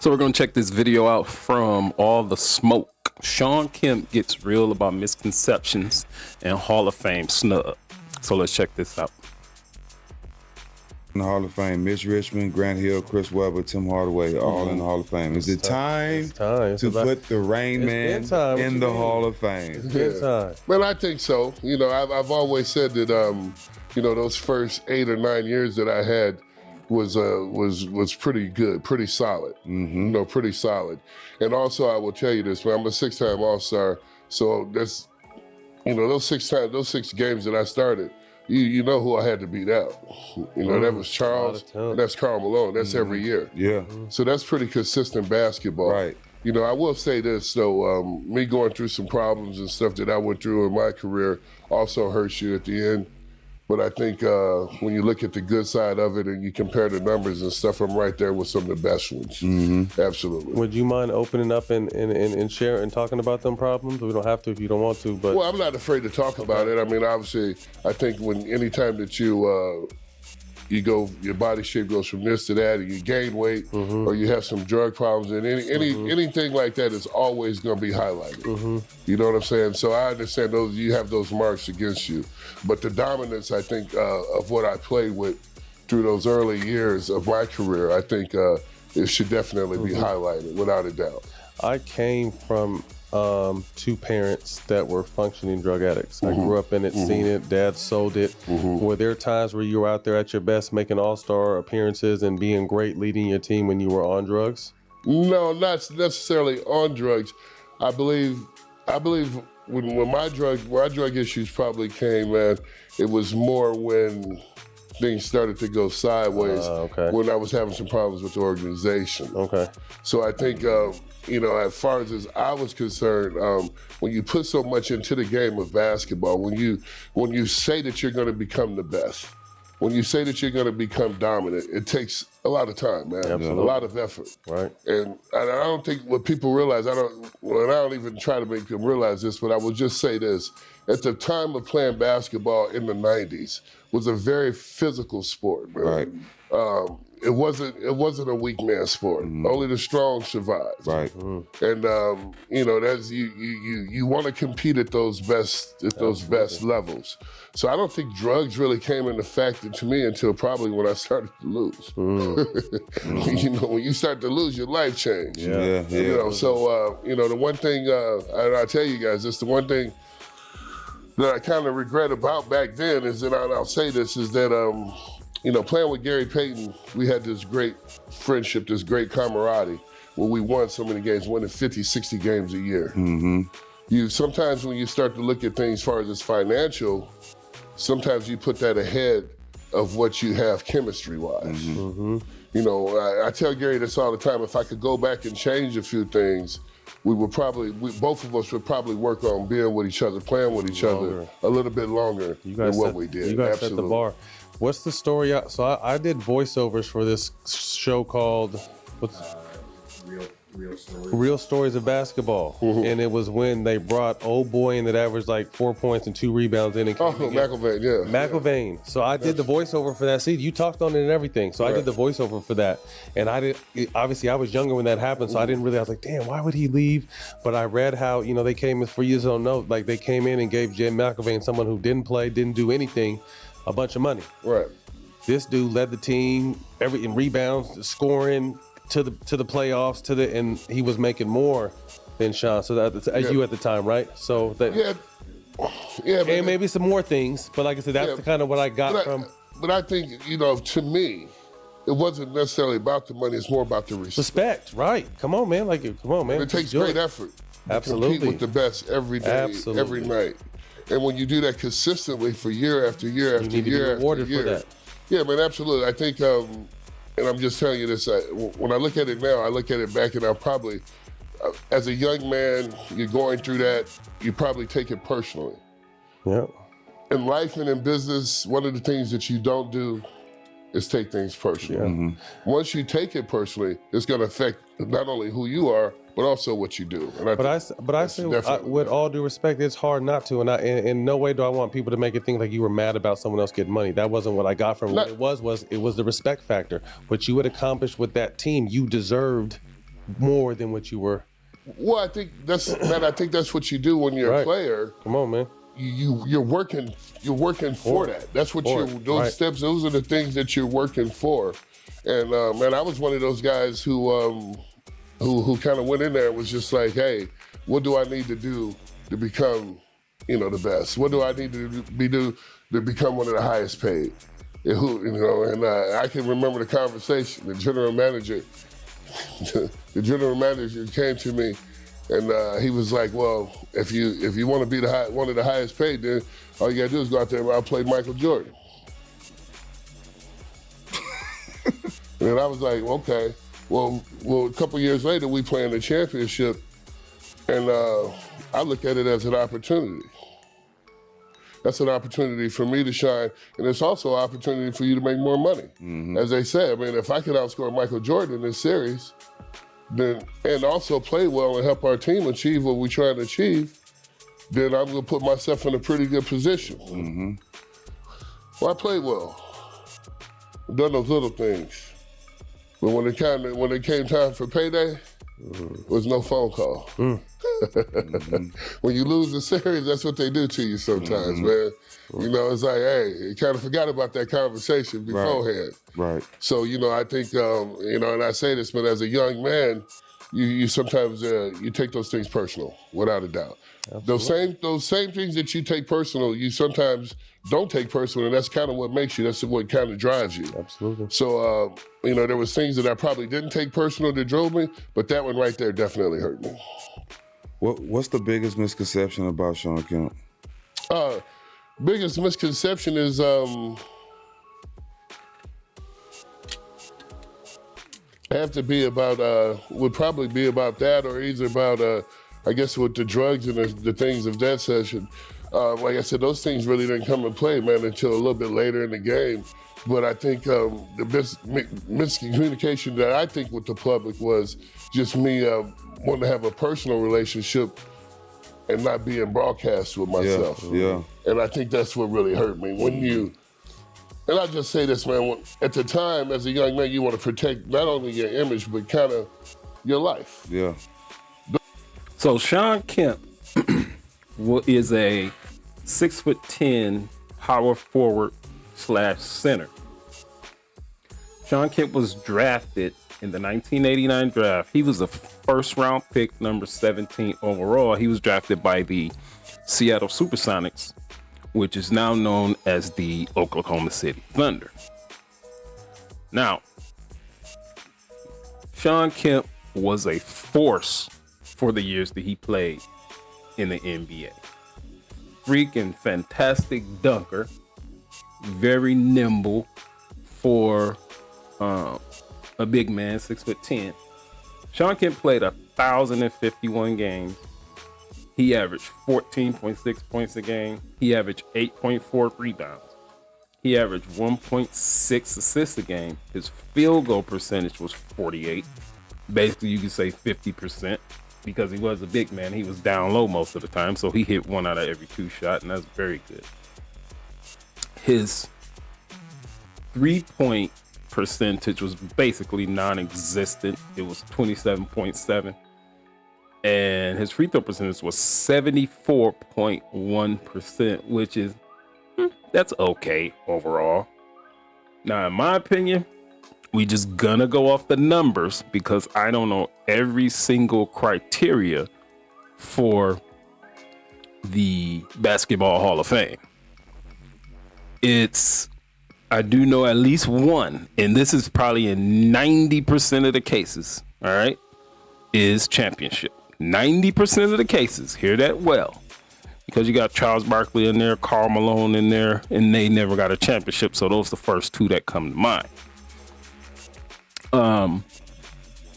So we're going to check this video out from All the Smoke. Shawn Kemp gets real about misconceptions and Hall of Fame snub. So let's check this out. In the Hall of Fame, Mitch Richmond, Grant Hill, Chris Webber, Tim Hardaway, all in the Hall of Fame. Is it time to put the Rain Man in the Hall of Fame? It's time. Well, I think so. You know, I've always said that, you know, those first 8 or 9 years that I had was pretty good, pretty solid. You know, pretty solid. And also, I will tell you this: I'm a 6-time All-Star, so that's, you know, those 6 games that I started, you know who I had to beat out. You know, that was Charles, and that's Karl Malone. That's every year. Yeah. So that's pretty consistent basketball. Right. You know, I will say this though: me going through some problems and stuff that I went through in my career also hurts you at the end. But I think when you look at the good side of it and you compare the numbers and stuff, I'm right there with some of the best ones. Absolutely. Would you mind opening up and sharing and talking about them problems? We don't have to if you don't want to, but. Well, I'm not afraid to talk about it. I mean, obviously, I think anytime that you go, your body shape goes from this to that, and you gain weight, or you have some drug problems, and anything like that is always going to be highlighted. You know what I'm saying? So I understand you have those marks against you, but the dominance, I think, of what I played with through those early years of my career, I think it should definitely be highlighted, without a doubt. I came from 2 parents that were functioning drug addicts. I grew up in it, seen it, dad sold it. Were there times where you were out there at your best making all-star appearances and being great leading your team when you were on drugs? No, not necessarily on drugs. I believe when my drug issues probably came, man, it was more when things started to go sideways, when I was having some problems with the organization. So I think, you know, as far as I was concerned, when you put so much into the game of basketball, when you say that you're going to become the best, when you say that you're going to become dominant, it takes a lot of time, man. A lot of effort. Right. And I don't think what people realize, I don't even try to make them realize this, but I will just say this. At the time of playing basketball in the 90s was a very physical sport, man. Right. It wasn't a weak man sport. Only the strong survived. Right. And you know, that's you want to compete at those best levels. So I don't think drugs really came into factor to me until probably when I started to lose. You know, when you start to lose, your life changed. Yeah. You know, so you know, the one thing and I tell you guys, it's the one thing that I kind of regret about back then is that I'll say this is that you know, playing with Gary Payton, we had this great friendship, this great camaraderie, where we won so many games, winning 50, 60 games a year. Sometimes when you start to look at things as far as it's financial, sometimes you put that ahead of what you have chemistry-wise. You know, I tell Gary this all the time, if I could go back and change a few things, both of us would probably work on being with each other, playing with each other a little bit longer than what we did. You guys set the bar. What's the story? So I did voiceovers for this show called Real Stories of Basketball. And it was when they brought old boy in that averaged like 4 points and 2 rebounds in. And McIlvain, yeah. McIlvain. So I did the voiceover for that. See, you talked on it and everything. So I did the voiceover for that. And obviously I was younger when that happened, so I was like, damn, why would he leave? But I read how, you know, they came in, for years don't know, like they came in and gave Jim McIlvain, someone who didn't play, didn't do anything, a bunch of money. Right. This dude led the team in rebounds, scoring to the playoffs, and he was making more than Shawn. So as you at the time, right? So that and maybe some more things, but like I said, that's the kind of what I got from. But I think, you know, to me, it wasn't necessarily about the money. It's more about the respect. Right? Come on, man. Come on, man. It takes great effort. Absolutely. To compete with the best every day, every night. And when you do that consistently for year after year after you need year to be rewarded after year, for that. Yeah, man, absolutely. I think, and I'm just telling you this, when I look at it now, I look at it back and I'll probably, as a young man, you're going through that, you probably take it personally. Yeah. In life and in business, one of the things that you don't do is take things personally. Once you take it personally, it's going to affect not only who you are, but also what you do. And I say, with all due respect, it's hard not to. And in no way do I want people to make it think like you were mad about someone else getting money. That wasn't what I got from it. What it was the respect factor. What you had accomplished with that team, you deserved more than what you were? Well, I think that's what you do when you're a player. Come on, man. You're working for that. That's what those steps. Those are the things that you're working for. And man, I was one of those guys who kind of went in there and was just like, hey, what do I need to do to become, the best? What do I need to do to become one of the highest paid? And I can remember the conversation. The general manager came to me, and he was like, "Well, if you want to be one of the highest paid, then all you gotta do is go out there and outplay Michael Jordan." And I was like, "Okay." Well, a couple years later, we play in the championship, and I look at it as an opportunity. That's an opportunity for me to shine, and it's also an opportunity for you to make more money. Mm-hmm. As they say, I mean, if I could outscore Michael Jordan in this series, then and also play well and help our team achieve what we're trying to achieve, then I'm going to put myself in a pretty good position. Mm-hmm. Well, I played well. I've done those little things. But when it came time for payday, there was no phone call. Mm-hmm. When you lose the series, that's what they do to you sometimes, man. It's like, hey, you kind of forgot about that conversation beforehand. Right. So, I think, and I say this, but as a young man, you sometimes you take those things personal, without a doubt. Absolutely. Those same things that you take personal, you sometimes don't take personal, and that's kind of what makes you. That's what kind of drives you. Absolutely. So, there was things that I probably didn't take personal that drove me, but that one right there definitely hurt me. What's the biggest misconception about Shawn Kemp? Biggest misconception is would probably be about that, or either about I guess with the drugs and the things of that session. Like I said, those things really didn't come and play, man, until a little bit later in the game. But I think the miscommunication that I think with the public was just me wanting to have a personal relationship and not being broadcast with myself. Yeah. And I think that's what really hurt me. And I just say this, man, at the time, as a young man, you want to protect not only your image, but kind of your life. Yeah. So Shawn Kemp is a 6'10" power forward / center. Shawn Kemp was drafted in the 1989 draft. He was a first round pick, number 17 overall. He was drafted by the Seattle Supersonics, which is now known as the Oklahoma City Thunder. Now, Shawn Kemp was a force for the years that he played in the NBA. Freaking fantastic dunker, very nimble for a big man, 6'10". Shawn Kemp played 1,051 games. He averaged 14.6 points a game. He averaged 8.4 rebounds. He averaged 1.6 assists a game. His field goal percentage was 48. Basically, you could say 50%, because he was a big man. He was down low most of the time, so he hit 1 out of every 2 shots, and that's very good. His 3-point percentage was basically non-existent. It was 27.7. And his free throw percentage was 74.1%, which is, that's okay overall. Now, in my opinion, we just gonna go off the numbers, because I don't know every single criteria for the Basketball Hall of Fame. I do know at least one, and this is probably in 90% of the cases, all right, is championship. 90% of the cases, hear that well, because you got Charles Barkley in there, Karl Malone in there, and they never got a championship, so those are the first 2 that come to mind.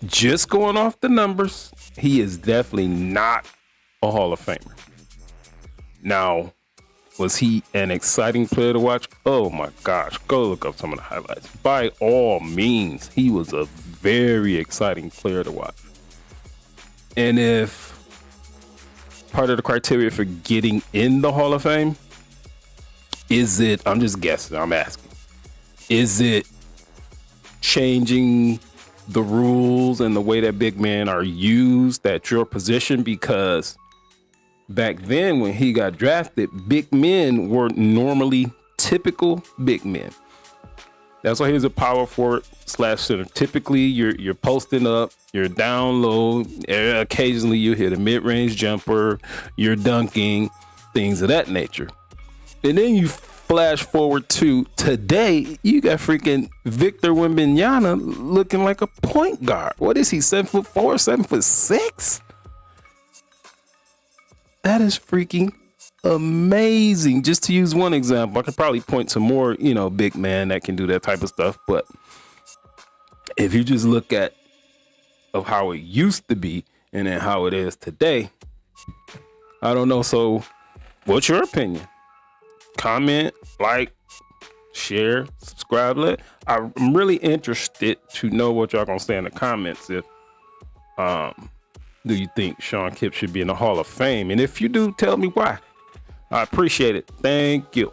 Just going off the numbers, he is definitely not a Hall of Famer. Now, was he an exciting player to watch? Oh my gosh, go look up some of the highlights. By all means, he was a very exciting player to watch. And if part of the criteria for getting in the Hall of Fame, is it, I'm just guessing, I'm asking, is it changing the rules and the way that big men are used at your position, because back then when he got drafted, big men were normally typical big men. That's why he was a power forward / center. Typically, you're posting up, you're down low. Occasionally, you hit a mid-range jumper, you're dunking, things of that nature. And then you flash forward to today, you got freaking Victor Wembanyama looking like a point guard. What is he, 7'4", 7'6"? That is freaking amazing. Just to use one example, I could probably point to more, big man that can do that type of stuff. But if you just look at of how it used to be and then how it is today, I don't know. So what's your opinion? Comment, like, share, subscribe. I'm really interested to know what y'all gonna say in the comments. If do you think Shawn Kemp should be in the Hall of Fame? And if you do, tell me why. I appreciate it. Thank you.